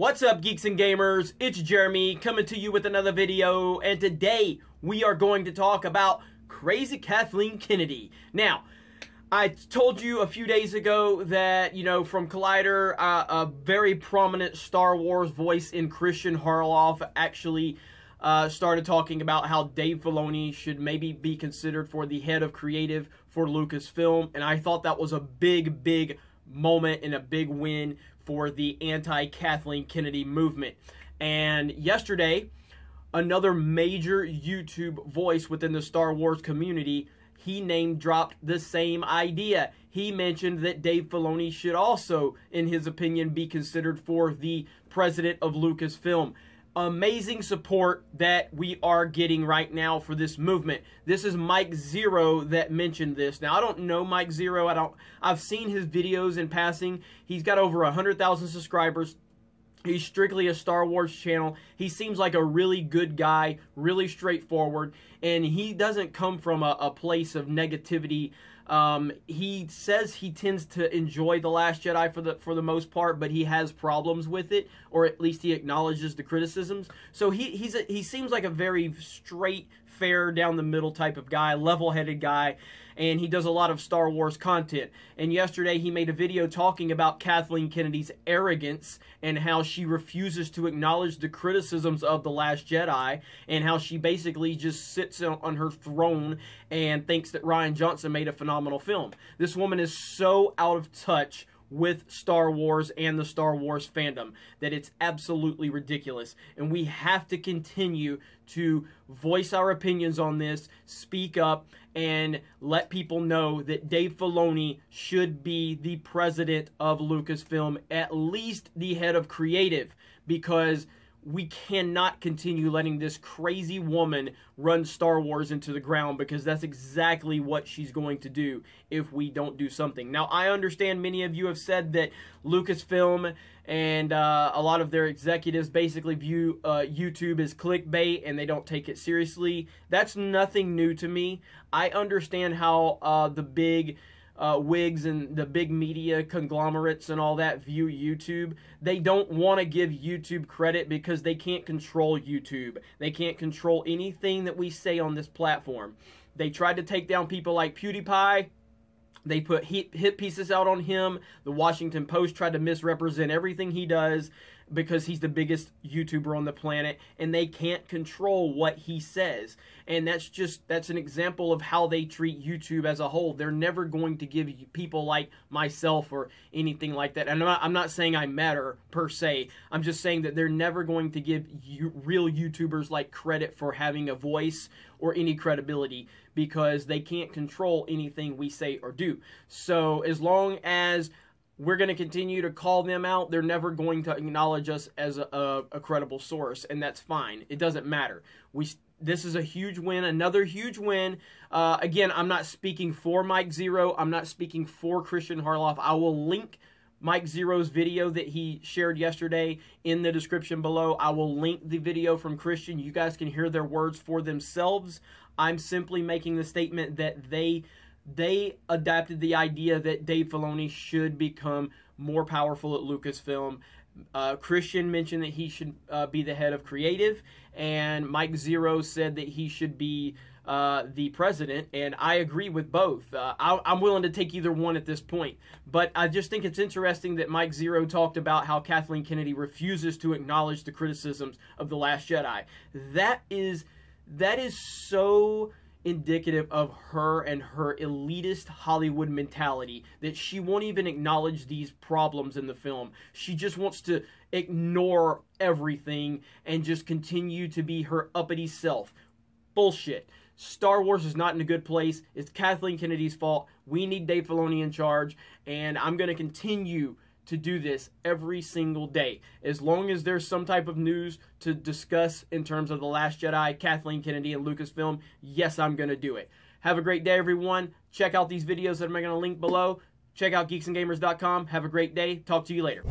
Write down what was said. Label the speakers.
Speaker 1: What's up, geeks and gamers? It's Jeremy coming to you with another video, and today we are going to talk about crazy Kathleen Kennedy. Now, I told you a few days ago that, from Collider, a very prominent Star Wars voice in Kristian Harloff actually started talking about how Dave Filoni should maybe be considered for the head of creative for Lucasfilm, and I thought that was a big moment and a big win for the anti-Kathleen Kennedy movement. And yesterday, another major YouTube voice within the Star Wars community, he name-dropped the same idea. He mentioned that Dave Filoni should also, in his opinion, be considered for the president of Lucasfilm. Amazing support that we are getting right now for this movement. This is Mike Zero that mentioned this. Now, I don't know Mike Zero. I've seen his videos in passing. He's got over 100,000 subscribers. He's strictly a Star Wars channel. He seems like a really good guy, really straightforward, and he doesn't come from a place of negativity. He says he tends to enjoy The Last Jedi for the most part, but he has problems with it, or at least he acknowledges the criticisms. So he seems like a very straight, fair, down the middle type of guy, level-headed guy, and he does a lot of Star Wars content. And yesterday he made a video talking about Kathleen Kennedy's arrogance and how she refuses to acknowledge the criticisms of The Last Jedi, and how she basically just sits on her throne and thinks that Rian Johnson made a phenomenal film. This woman is so out of touch with Star Wars and the Star Wars fandom that it's absolutely ridiculous, and we have to continue to voice our opinions on this, speak up, and let people know that Dave Filoni should be the president of Lucasfilm, at least the head of creative, because we cannot continue letting this crazy woman run Star Wars into the ground, because that's exactly what she's going to do if we don't do something. Now, I understand many of you have said that Lucasfilm and a lot of their executives basically view YouTube as clickbait and they don't take it seriously. That's nothing new to me. I understand how the big wigs and the big media conglomerates and all that view YouTube. They don't want to give YouTube credit because they can't control YouTube. They can't control anything that we say on this platform. They tried to take down people like PewDiePie. They put hit pieces out on him. The Washington Post tried to misrepresent everything he does because he's the biggest YouTuber on the planet, and they can't control what he says. And that's an example of how they treat YouTube as a whole. They're never going to give people like myself or anything like that. And I'm not saying I matter per se. I'm just saying that they're never going to give real YouTubers like credit for having a voice or any credibility, because they can't control anything we say or do. So as long as we're going to continue to call them out, they're never going to acknowledge us as a credible source, and that's fine. It doesn't matter. This is a huge win, another huge win. Again, I'm not speaking for Mike Zero. I'm not speaking for Kristian Harloff. I will link Mike Zero's video that he shared yesterday in the description below. I will link the video from Kristian. You guys can hear their words for themselves. I'm simply making the statement that they adapted the idea that Dave Filoni should become more powerful at Lucasfilm. Kristian mentioned that he should be the head of creative, and Mike Zero said that he should be the president, and I agree with both. I'm willing to take either one at this point, but I just think it's interesting that Mike Zero talked about how Kathleen Kennedy refuses to acknowledge the criticisms of The Last Jedi. That is so indicative of her and her elitist Hollywood mentality, that she won't even acknowledge these problems in the film. She just wants to ignore everything and just continue to be her uppity self. Bullshit. Star Wars is not in a good place. It's Kathleen Kennedy's fault. We need Dave Filoni in charge, and I'm going to continue to do this every single day. As long as there's some type of news to discuss in terms of The Last Jedi, Kathleen Kennedy, and Lucasfilm, yes, I'm going to do it. Have a great day, everyone. Check out these videos that I'm going to link below. Check out geeksandgamers.com. Have a great day. Talk to you later.